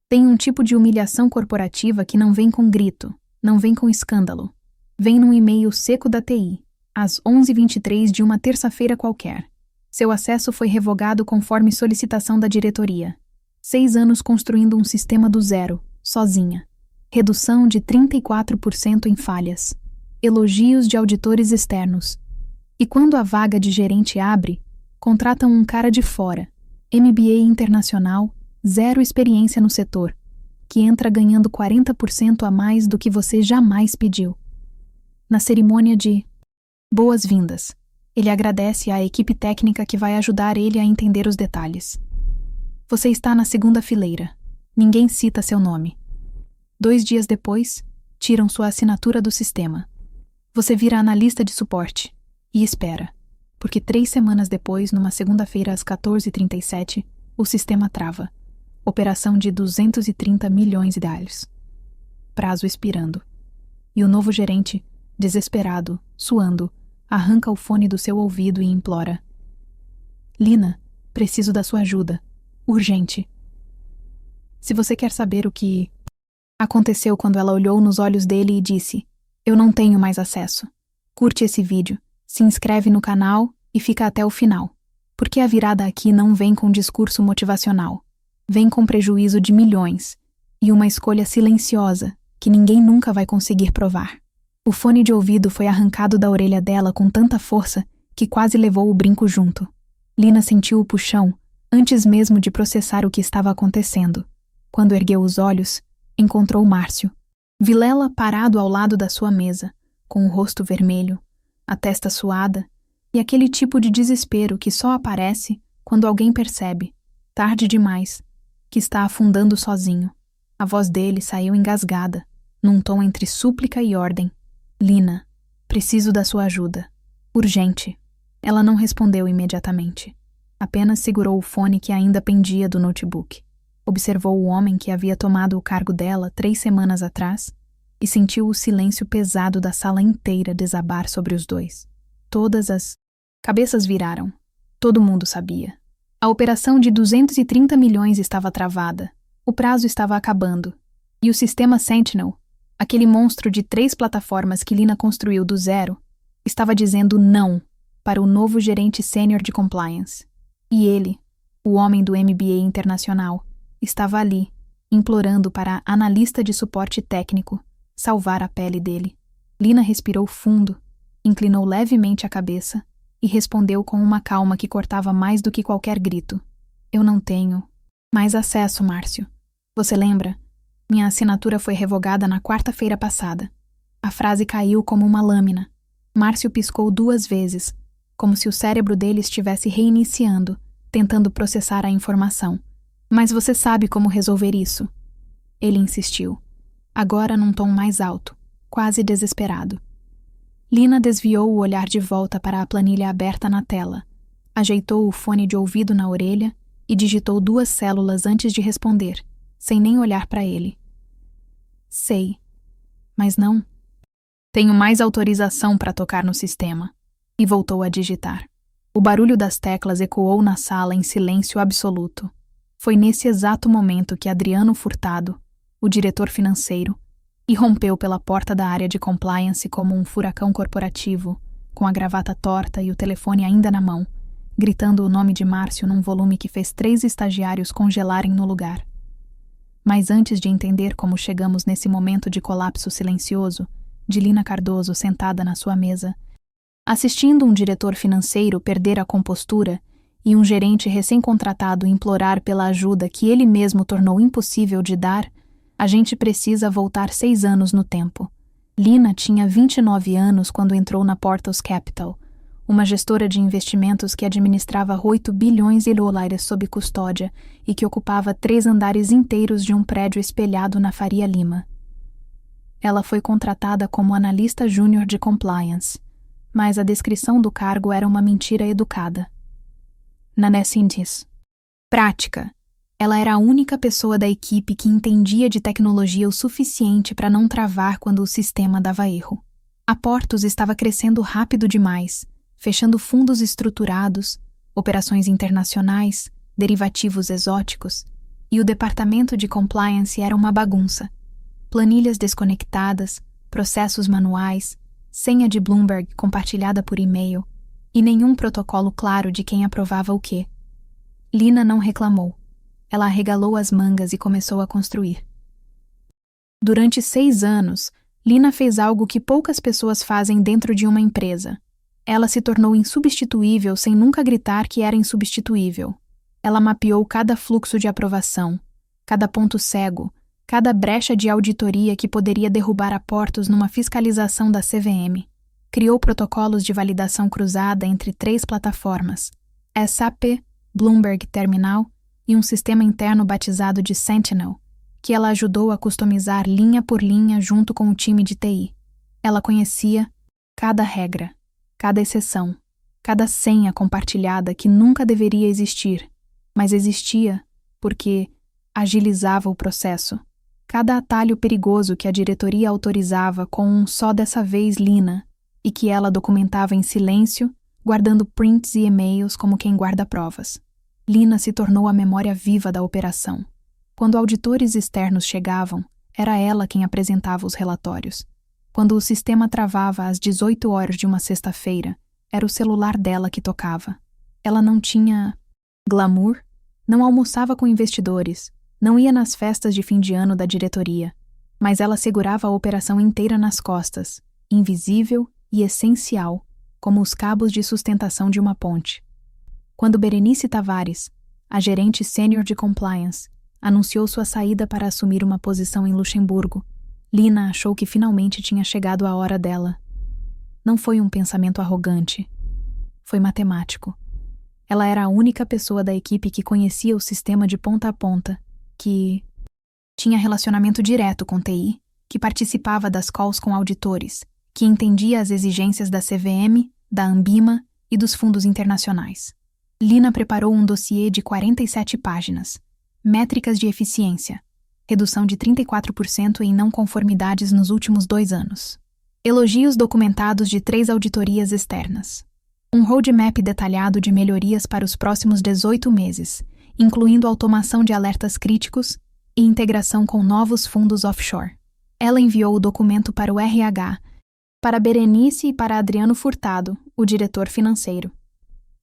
Tem um tipo de humilhação corporativa que não vem com grito, não vem com escândalo. Vem num e-mail seco da TI, às 11h23 de uma terça-feira qualquer. Seu acesso foi revogado conforme solicitação da diretoria. 6 anos construindo um sistema do zero, sozinha. Redução de 34% em falhas. Elogios de auditores externos. E quando a vaga de gerente abre, contratam um cara de fora, MBA internacional, zero experiência no setor, que entra ganhando 40% a mais do que você jamais pediu. Na cerimônia de boas-vindas, ele agradece à equipe técnica que vai ajudar ele a entender os detalhes. Você está na segunda fileira. Ninguém cita seu nome. 2 dias depois, tiram sua assinatura do sistema. Você vira analista de suporte e espera, porque 3 semanas depois, numa segunda-feira às 14h37, o sistema trava. Operação de 230 milhões de dólares. Prazo expirando. E o novo gerente, desesperado, suando, arranca o fone do seu ouvido e implora: Lina, preciso da sua ajuda. Urgente. Se você quer saber o que aconteceu quando ela olhou nos olhos dele e disse: Eu não tenho mais acesso. Curte esse vídeo, se inscreve no canal e fica até o final. Porque a virada aqui não vem com discurso motivacional. Vem com prejuízo de milhões e uma escolha silenciosa que ninguém nunca vai conseguir provar. O fone de ouvido foi arrancado da orelha dela com tanta força que quase levou o brinco junto. Lina sentiu o puxão antes mesmo de processar o que estava acontecendo. Quando ergueu os olhos, encontrou Márcio. Vilela parado ao lado da sua mesa, com o rosto vermelho, a testa suada e aquele tipo de desespero que só aparece quando alguém percebe, tarde demais, que está afundando sozinho. A voz dele saiu engasgada, num tom entre súplica e ordem. Lina, preciso da sua ajuda. Urgente. Ela não respondeu imediatamente. Apenas segurou o fone que ainda pendia do notebook. Observou o homem que havia tomado o cargo dela 3 semanas atrás e sentiu o silêncio pesado da sala inteira desabar sobre os dois. Todas as cabeças viraram. Todo mundo sabia. A operação de 230 milhões estava travada. O prazo estava acabando. E o sistema Sentinel, aquele monstro de 3 plataformas que Lina construiu do zero, estava dizendo não para o novo gerente sênior de compliance. E ele, o homem do MBA internacional, estava ali, implorando para a analista de suporte técnico salvar a pele dele. Lina respirou fundo, inclinou levemente a cabeça e respondeu com uma calma que cortava mais do que qualquer grito. Eu não tenho mais acesso, Márcio. Você lembra? Minha assinatura foi revogada na quarta-feira passada. A frase caiu como uma lâmina. Márcio piscou 2 vezes, como se o cérebro dele estivesse reiniciando, tentando processar a informação. Mas você sabe como resolver isso. Ele insistiu, agora num tom mais alto, quase desesperado. Lina desviou o olhar de volta para a planilha aberta na tela, ajeitou o fone de ouvido na orelha e digitou 2 células antes de responder, sem nem olhar para ele. Sei, mas não. Tenho mais autorização para tocar no sistema. E voltou a digitar. O barulho das teclas ecoou na sala em silêncio absoluto. Foi nesse exato momento que Adriano Furtado, o diretor financeiro, irrompeu pela porta da área de compliance como um furacão corporativo, com a gravata torta e o telefone ainda na mão, gritando o nome de Márcio num volume que fez 3 estagiários congelarem no lugar. Mas antes de entender como chegamos nesse momento de colapso silencioso, de Lina Cardoso sentada na sua mesa, assistindo um diretor financeiro perder a compostura e um gerente recém-contratado implorar pela ajuda que ele mesmo tornou impossível de dar, a gente precisa voltar 6 anos no tempo. Lina tinha 29 anos quando entrou na Portos Capital, uma gestora de investimentos que administrava 8 bilhões de dólares sob custódia e que ocupava 3 andares inteiros de um prédio espelhado na Faria Lima. Ela foi contratada como analista júnior de compliance, mas a descrição do cargo era uma mentira educada. Na Nessintis. Prática. Ela era a única pessoa da equipe que entendia de tecnologia o suficiente para não travar quando o sistema dava erro. A Portos estava crescendo rápido demais, fechando fundos estruturados, operações internacionais, derivativos exóticos, E o departamento de compliance era uma bagunça. Planilhas desconectadas, processos manuais, senha de Bloomberg compartilhada por e-mail e nenhum protocolo claro de quem aprovava o quê. Lina não reclamou. Ela arregalou as mangas e começou a construir. Durante 6 anos, Lina fez algo que poucas pessoas fazem dentro de uma empresa. Ela se tornou insubstituível sem nunca gritar que era insubstituível. Ela mapeou cada fluxo de aprovação, cada ponto cego, cada brecha de auditoria que poderia derrubar aportos numa fiscalização da CVM. Criou protocolos de validação cruzada entre 3 plataformas, SAP, Bloomberg Terminal e um sistema interno batizado de Sentinel, que ela ajudou a customizar linha por linha junto com o time de TI. Ela conhecia cada regra, cada exceção, cada senha compartilhada que nunca deveria existir, mas existia porque agilizava o processo. Cada atalho perigoso que a diretoria autorizava com um só dessa vez Lina, e que ela documentava em silêncio, guardando prints e e-mails como quem guarda provas. Lina se tornou a memória viva da operação. Quando auditores externos chegavam, era ela quem apresentava os relatórios. Quando o sistema travava às 18 horas de uma sexta-feira, era o celular dela que tocava. Ela não tinha glamour, não almoçava com investidores, não ia nas festas de fim de ano da diretoria, mas ela segurava a operação inteira nas costas, invisível e essencial, como os cabos de sustentação de uma ponte. Quando Berenice Tavares, a gerente sênior de compliance, anunciou sua saída para assumir uma posição em Luxemburgo, Lina achou que finalmente tinha chegado a hora dela. Não foi um pensamento arrogante. Foi matemático. Ela era a única pessoa da equipe que conhecia o sistema de ponta a ponta, que tinha relacionamento direto com TI, que participava das calls com auditores, que entendia as exigências da CVM, da Ambima e dos fundos internacionais. Lina preparou um dossiê de 47 páginas. Métricas de eficiência. Redução de 34% em não conformidades nos últimos 2 anos. Elogios documentados de 3 auditorias externas. Um roadmap detalhado de melhorias para os próximos 18 meses, incluindo automação de alertas críticos e integração com novos fundos offshore. Ela enviou o documento para o RH, para Berenice e para Adriano Furtado, o diretor financeiro.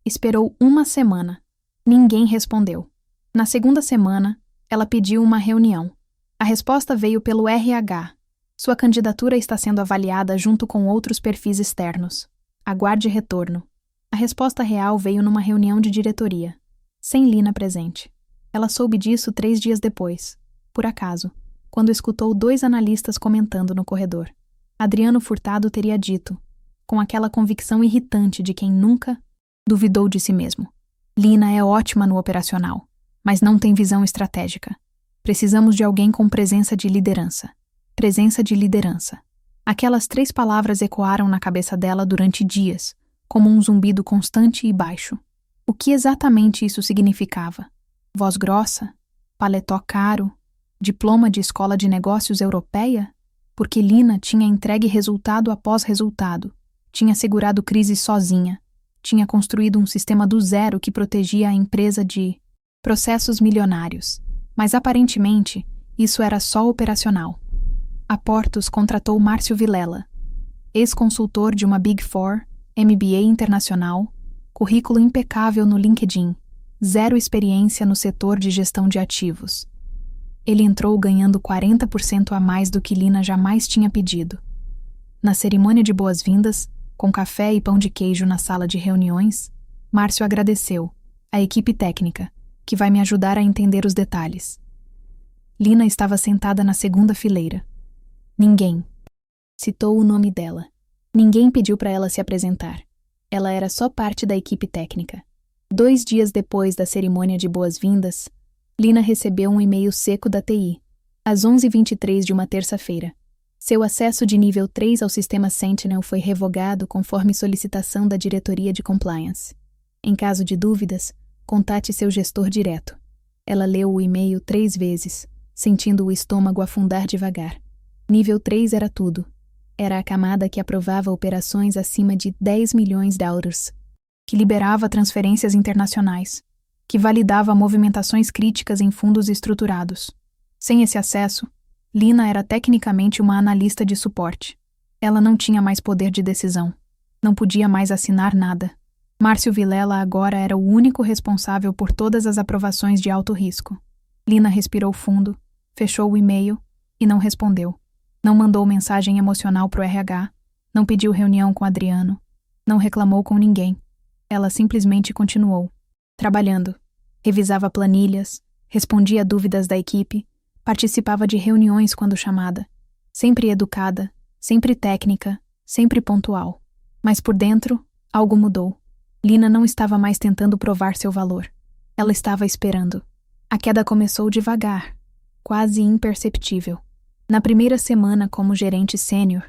Esperou 1 semana. Ninguém respondeu. Na 2ª semana, ela pediu uma reunião. A resposta veio pelo RH. Sua candidatura está sendo avaliada junto com outros perfis externos. Aguarde retorno. A resposta real veio numa reunião de diretoria, sem Lina presente. Ela soube disso 3 dias depois, por acaso, quando escutou 2 analistas comentando no corredor. Adriano Furtado teria dito, com aquela convicção irritante de quem nunca duvidou de si mesmo: Lina é ótima no operacional, mas não tem visão estratégica. Precisamos de alguém com presença de liderança. Presença de liderança. Aquelas 3 palavras ecoaram na cabeça dela durante dias, como um zumbido constante e baixo. O que exatamente isso significava? Voz grossa? Paletó caro? Diploma de escola de negócios europeia? Porque Lina tinha entregue resultado após resultado, tinha segurado crise sozinha, tinha construído um sistema do zero que protegia a empresa de processos milionários. Mas aparentemente, isso era só operacional. A Portos contratou Márcio Vilela, ex-consultor de uma Big Four, MBA internacional, currículo impecável no LinkedIn, 0 experiência no setor de gestão de ativos. Ele entrou ganhando 40% a mais do que Lina jamais tinha pedido. Na cerimônia de boas-vindas, com café e pão de queijo na sala de reuniões, Márcio agradeceu a equipe técnica, que vai me ajudar a entender os detalhes. Lina estava sentada na 2ª fileira. Ninguém citou o nome dela. Ninguém pediu para ela se apresentar. Ela era só parte da equipe técnica. 2 dias depois da cerimônia de boas-vindas, Lina recebeu um e-mail seco da TI, às 11h23 de uma terça-feira. Seu acesso de nível 3 ao sistema Sentinel foi revogado conforme solicitação da diretoria de compliance. Em caso de dúvidas, contate seu gestor direto. Ela leu o e-mail 3 vezes, sentindo o estômago afundar devagar. Nível 3 era tudo. Era a camada que aprovava operações acima de 10 milhões de euros, que liberava transferências internacionais. que validava movimentações críticas em fundos estruturados. Sem esse acesso, Lina era tecnicamente uma analista de suporte. Ela não tinha mais poder de decisão. Não podia mais assinar nada. Márcio Vilela agora era o único responsável por todas as aprovações de alto risco. Lina respirou fundo, fechou o e-mail e não respondeu. Não mandou mensagem emocional pro RH, não pediu reunião com Adriano, não reclamou com ninguém. Ela simplesmente continuou, trabalhando. Revisava planilhas, respondia dúvidas da equipe, participava de reuniões quando chamada. Sempre educada, sempre técnica, sempre pontual. Mas por dentro, algo mudou. Lina não estava mais tentando provar seu valor. Ela estava esperando. A queda começou devagar, quase imperceptível. Na primeira semana como gerente sênior,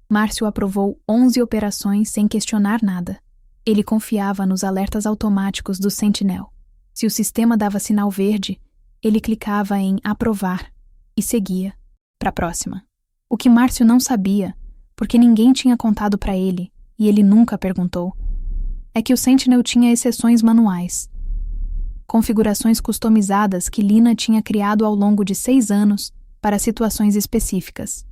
Márcio aprovou 11 operações sem questionar nada. Ele confiava nos alertas automáticos do Sentinel. Se o sistema dava sinal verde, ele clicava em aprovar e seguia para a próxima. O que Márcio não sabia, porque ninguém tinha contado para ele e ele nunca perguntou, é que o Sentinel tinha exceções manuais. Configurações customizadas que Lina tinha criado ao longo de 6 anos para situações específicas.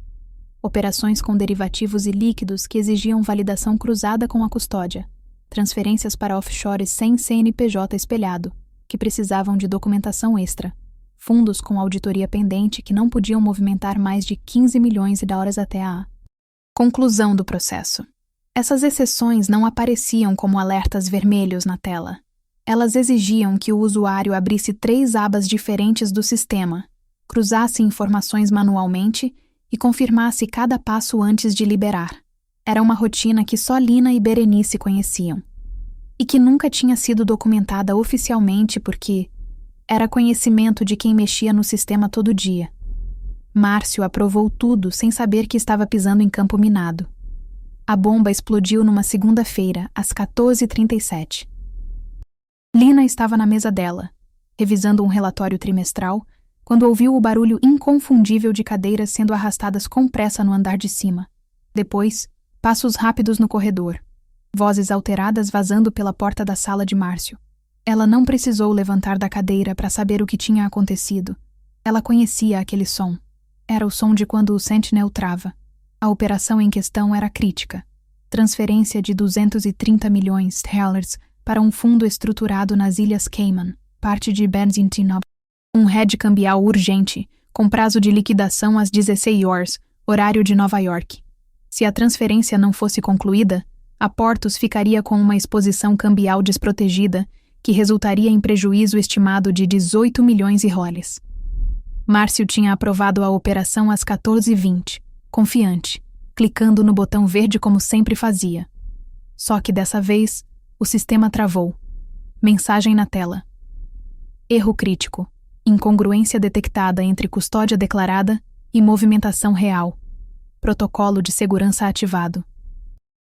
Operações com derivativos e líquidos que exigiam validação cruzada com a custódia. Transferências para offshores sem CNPJ espelhado, que precisavam de documentação extra. Fundos com auditoria pendente que não podiam movimentar mais de 15 milhões de dólares até a conclusão do processo. Essas exceções não apareciam como alertas vermelhos na tela. Elas exigiam que o usuário abrisse 3 abas diferentes do sistema, cruzasse informações manualmente e confirmasse cada passo antes de liberar. Era uma rotina que só Lina e Berenice conheciam. E que nunca tinha sido documentada oficialmente porque era conhecimento de quem mexia no sistema todo dia. Márcio aprovou tudo sem saber que estava pisando em campo minado. A bomba explodiu numa segunda-feira, às 14h37. Lina estava na mesa dela, revisando um relatório trimestral, quando ouviu o barulho inconfundível de cadeiras sendo arrastadas com pressa no andar de cima. Depois, passos rápidos no corredor. Vozes alteradas vazando pela porta da sala de Márcio. Ela não precisou levantar da cadeira para saber o que tinha acontecido. Ela conhecia aquele som. Era o som de quando o Sentinel trava. A operação em questão era crítica. Transferência de 230 milhões de dólares para um fundo estruturado nas Ilhas Cayman, parte de Benzintino. Um hedge cambial urgente, com prazo de liquidação às 16 horas, horário de Nova York. Se a transferência não fosse concluída, a Portos ficaria com uma exposição cambial desprotegida que resultaria em prejuízo estimado de 18 milhões de dólares. Márcio tinha aprovado a operação às 14h20, confiante, clicando no botão verde como sempre fazia. Só que dessa vez, o sistema travou. Mensagem na tela. Erro crítico. Incongruência detectada entre custódia declarada e movimentação real. Protocolo de segurança ativado.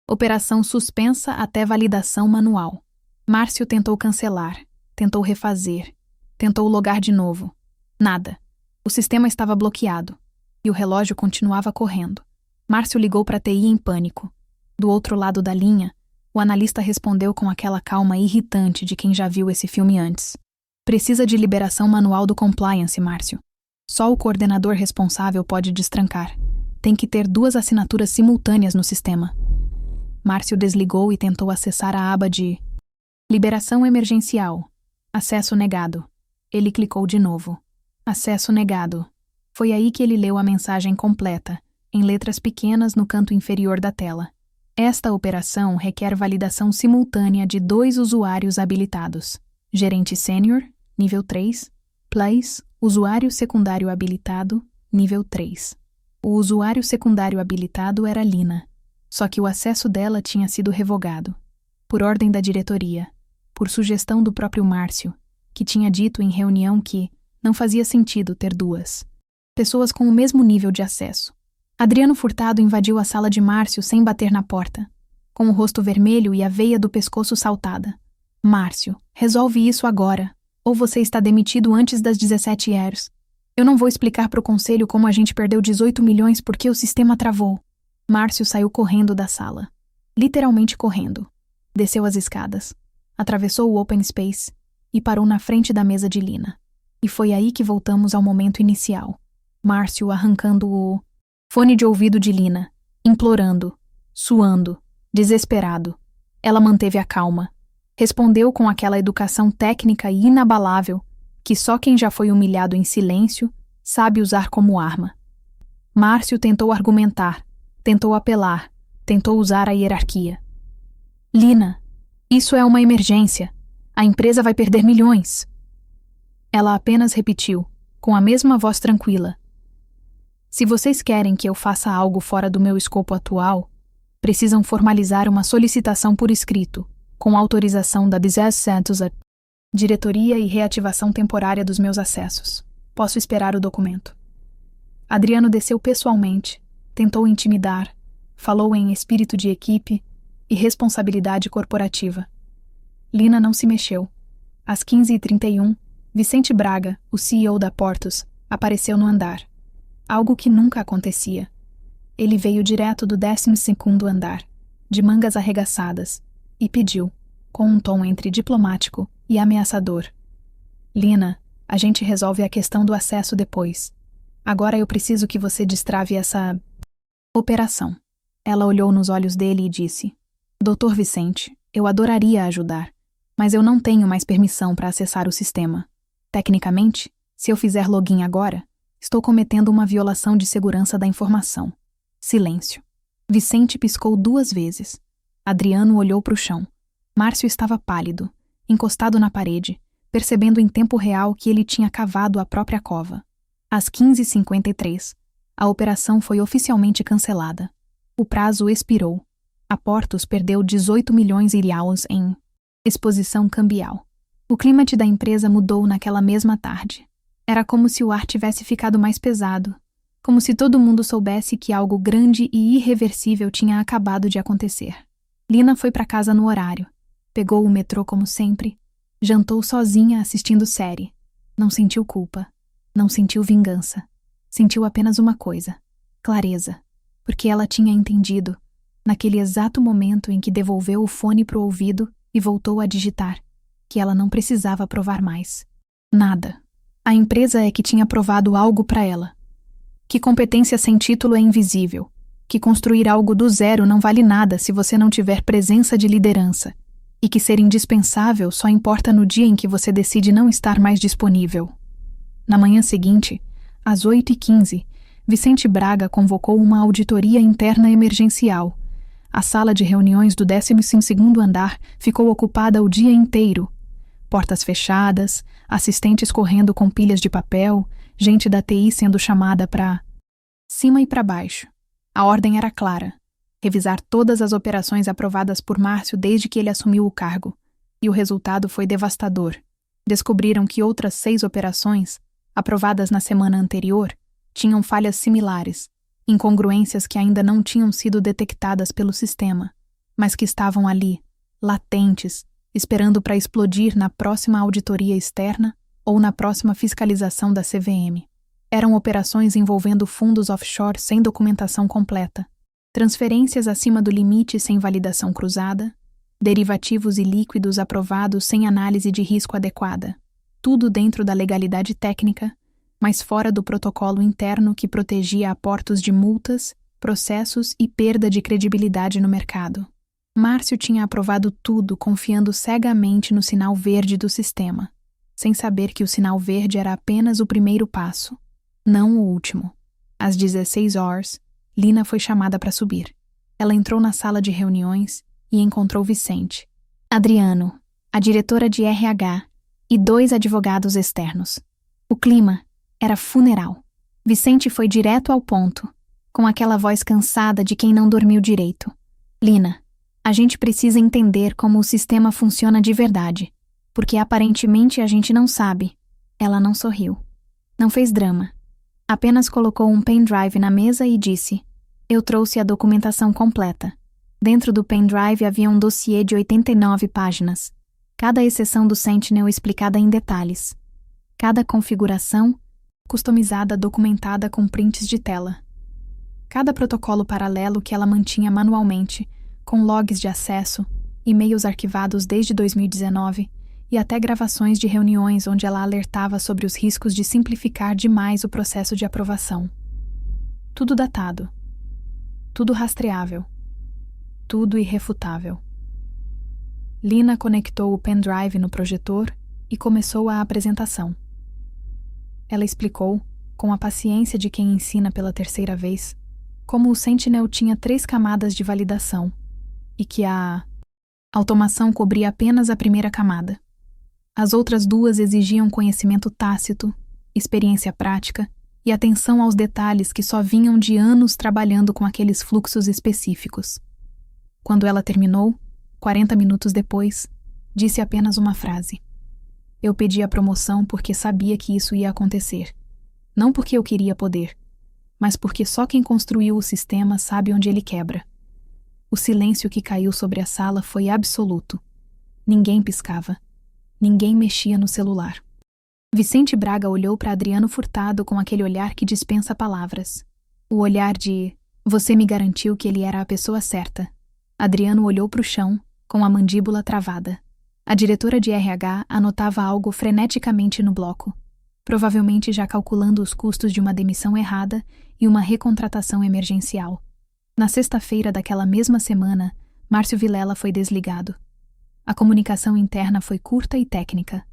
Operação suspensa até validação manual. Márcio tentou cancelar, tentou refazer, tentou logar de novo. Nada. O sistema estava bloqueado e o relógio continuava correndo. Márcio ligou para a TI em pânico. Do outro lado da linha, o analista respondeu com aquela calma irritante de quem já viu esse filme antes. Precisa de liberação manual do compliance, Márcio. Só o coordenador responsável pode destrancar. Tem que ter 2 assinaturas simultâneas no sistema. Márcio desligou e tentou acessar a aba de liberação emergencial. Acesso negado. Ele clicou de novo. Acesso negado. Foi aí que ele leu a mensagem completa, em letras pequenas no canto inferior da tela. Esta operação requer validação simultânea de 2 usuários habilitados. Gerente sênior, nível 3. Place, usuário secundário habilitado, nível 3. O usuário secundário habilitado era Lina, só que o acesso dela tinha sido revogado. Por ordem da diretoria, por sugestão do próprio Márcio, que tinha dito em reunião que não fazia sentido ter 2 pessoas com o mesmo nível de acesso. Adriano Furtado invadiu a sala de Márcio sem bater na porta, com o rosto vermelho e a veia do pescoço saltada. Márcio, resolve isso agora, ou você está demitido antes das 17 horas. Eu não vou explicar para o conselho como a gente perdeu 18 milhões porque o sistema travou. Márcio saiu correndo da sala. Literalmente correndo. Desceu as escadas. Atravessou o open space e parou na frente da mesa de Lina. E foi aí que voltamos ao momento inicial. Márcio arrancando o fone de ouvido de Lina, implorando, suando, desesperado. Ela manteve a calma. Respondeu com aquela educação técnica e inabalável que só quem já foi humilhado em silêncio sabe usar como arma. Márcio tentou argumentar, tentou apelar, tentou usar a hierarquia. Lina, isso é uma emergência. A empresa vai perder milhões. Ela apenas repetiu, com a mesma voz tranquila. Se vocês querem que eu faça algo fora do meu escopo atual, precisam formalizar uma solicitação por escrito, com autorização da Business Centers, diretoria e reativação temporária dos meus acessos. Posso esperar o documento. Adriano desceu pessoalmente, tentou intimidar, falou em espírito de equipe e responsabilidade corporativa. Lina não se mexeu. Às 15h31, Vicente Braga, o CEO da Portos, apareceu no andar. Algo que nunca acontecia. Ele veio direto do 12º andar, de mangas arregaçadas, e pediu, com um tom entre diplomático e ameaçador. Lina, a gente resolve a questão do acesso depois. Agora eu preciso que você destrave essa operação. Ela olhou nos olhos dele e disse, Dr. Vicente, eu adoraria ajudar, mas eu não tenho mais permissão para acessar o sistema. Tecnicamente, se eu fizer login agora, estou cometendo uma violação de segurança da informação. Silêncio. Vicente piscou 2 vezes. Adriano olhou para o chão. Márcio estava pálido, encostado na parede, percebendo em tempo real que ele tinha cavado a própria cova. Às 15h53, a operação foi oficialmente cancelada. O prazo expirou. A Portos perdeu 18 milhões de reais em exposição cambial. O clima da empresa mudou naquela mesma tarde. Era como se o ar tivesse ficado mais pesado, como se todo mundo soubesse que algo grande e irreversível tinha acabado de acontecer. Lina foi para casa no horário, pegou o metrô como sempre, jantou sozinha assistindo série. Não sentiu culpa, não sentiu vingança. Sentiu apenas uma coisa, clareza, porque ela tinha entendido, naquele exato momento em que devolveu o fone pro ouvido e voltou a digitar, que ela não precisava provar mais. Nada. A empresa é que tinha provado algo para ela. Que competência sem título é invisível. Que construir algo do zero não vale nada se você não tiver presença de liderança. E que ser indispensável só importa no dia em que você decide não estar mais disponível. Na manhã seguinte, às 8h15, Vicente Braga convocou uma auditoria interna emergencial. A sala de reuniões do 12º andar ficou ocupada o dia inteiro. Portas fechadas, assistentes correndo com pilhas de papel, gente da TI sendo chamada para cima e para baixo. A ordem era clara: revisar todas as operações aprovadas por Márcio desde que ele assumiu o cargo. E o resultado foi devastador. Descobriram que outras 6 operações, aprovadas na semana anterior, tinham falhas similares, incongruências que ainda não tinham sido detectadas pelo sistema, mas que estavam ali, latentes, esperando para explodir na próxima auditoria externa ou na próxima fiscalização da CVM. Eram operações envolvendo fundos offshore sem documentação completa, transferências acima do limite sem validação cruzada, derivativos ilíquidos aprovados sem análise de risco adequada. Tudo dentro da legalidade técnica, mas fora do protocolo interno que protegia a Portos de multas, processos e perda de credibilidade no mercado. Márcio tinha aprovado tudo confiando cegamente no sinal verde do sistema, sem saber que o sinal verde era apenas o primeiro passo, não o último. Às 16 horas, Lina foi chamada para subir. Ela entrou na sala de reuniões e encontrou Vicente, Adriano, a diretora de RH e 2 advogados externos. O clima era funeral. Vicente foi direto ao ponto, com aquela voz cansada de quem não dormiu direito. Lina, a gente precisa entender como o sistema funciona de verdade, porque aparentemente a gente não sabe. Ela não sorriu. Não fez drama. Apenas colocou um pendrive na mesa e disse: eu trouxe a documentação completa. Dentro do pendrive havia um dossiê de 89 páginas. Cada exceção do Sentinel explicada em detalhes. Cada configuração customizada documentada com prints de tela. Cada protocolo paralelo que ela mantinha manualmente, com logs de acesso, e-mails arquivados desde 2019 e até gravações de reuniões onde ela alertava sobre os riscos de simplificar demais o processo de aprovação. Tudo datado. Tudo rastreável. Tudo irrefutável. Lina conectou o pendrive no projetor e começou a apresentação. Ela explicou, com a paciência de quem ensina pela terceira vez, como o Sentinel tinha 3 camadas de validação e que a automação cobria apenas a primeira camada. As outras 2 exigiam conhecimento tácito, experiência prática e atenção aos detalhes que só vinham de anos trabalhando com aqueles fluxos específicos. Quando ela terminou, 40 minutos depois, disse apenas uma frase. Eu pedi a promoção porque sabia que isso ia acontecer. Não porque eu queria poder, mas porque só quem construiu o sistema sabe onde ele quebra. O silêncio que caiu sobre a sala foi absoluto. Ninguém piscava. Ninguém mexia no celular. Vicente Braga olhou para Adriano Furtado com aquele olhar que dispensa palavras. O olhar de, você me garantiu que ele era a pessoa certa. Adriano olhou para o chão, com a mandíbula travada. A diretora de RH anotava algo freneticamente no bloco, provavelmente já calculando os custos de uma demissão errada e uma recontratação emergencial. Na sexta-feira daquela mesma semana, Márcio Vilela foi desligado. A comunicação interna foi curta e técnica.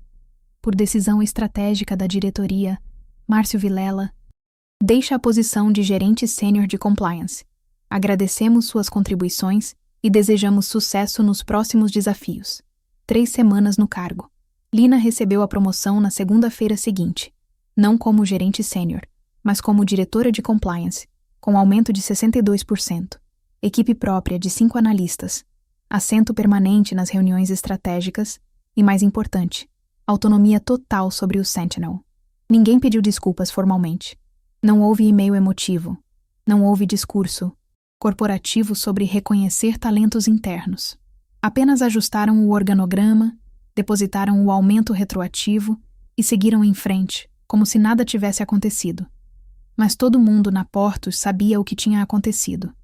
Por decisão estratégica da diretoria, Márcio Vilela deixa a posição de gerente sênior de compliance. Agradecemos suas contribuições e desejamos sucesso nos próximos desafios. 3 semanas no cargo. Lina recebeu a promoção na segunda-feira seguinte, não como gerente sênior, mas como diretora de compliance, com aumento de 62%, equipe própria de 5 analistas, assento permanente nas reuniões estratégicas e, mais importante, autonomia total sobre o Sentinel. Ninguém pediu desculpas formalmente. Não houve e-mail emotivo. Não houve discurso corporativo sobre reconhecer talentos internos. Apenas ajustaram o organograma, depositaram o aumento retroativo e seguiram em frente, como se nada tivesse acontecido. Mas todo mundo na Portos sabia o que tinha acontecido.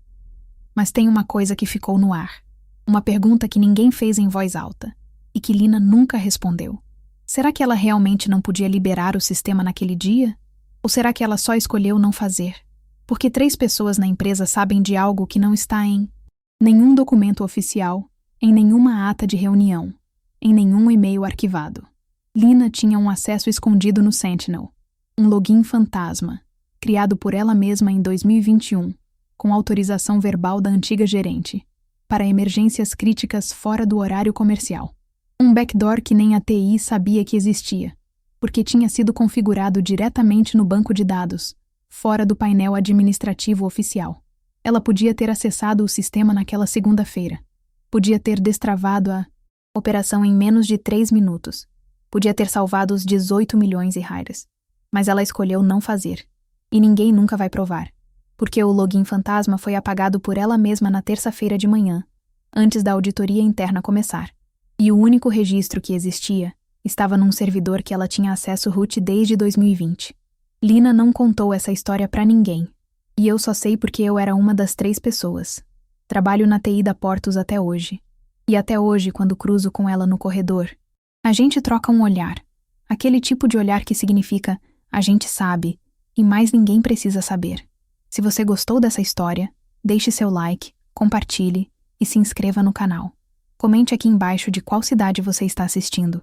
Mas tem uma coisa que ficou no ar. Uma pergunta que ninguém fez em voz alta e que Lina nunca respondeu. Será que ela realmente não podia liberar o sistema naquele dia? Ou será que ela só escolheu não fazer? Porque 3 pessoas na empresa sabem de algo que não está em nenhum documento oficial, em nenhuma ata de reunião, em nenhum e-mail arquivado. Lina tinha um acesso escondido no Sentinel, um login fantasma, criado por ela mesma em 2021, com autorização verbal da antiga gerente, para emergências críticas fora do horário comercial. Um backdoor que nem a TI sabia que existia, porque tinha sido configurado diretamente no banco de dados, fora do painel administrativo oficial. Ela podia ter acessado o sistema naquela segunda-feira. Podia ter destravado a operação em menos de 3 minutos. Podia ter salvado os 18 milhões e rairas. Mas ela escolheu não fazer. E ninguém nunca vai provar. Porque o login fantasma foi apagado por ela mesma na terça-feira de manhã, antes da auditoria interna começar. E o único registro que existia estava num servidor que ela tinha acesso root desde 2020. Lina não contou essa história pra ninguém. E eu só sei porque eu era uma das 3 pessoas. Trabalho na TI da Portos até hoje. E até hoje, quando cruzo com ela no corredor, a gente troca um olhar. Aquele tipo de olhar que significa, a gente sabe, e mais ninguém precisa saber. Se você gostou dessa história, deixe seu like, compartilhe e se inscreva no canal. Comente aqui embaixo de qual cidade você está assistindo.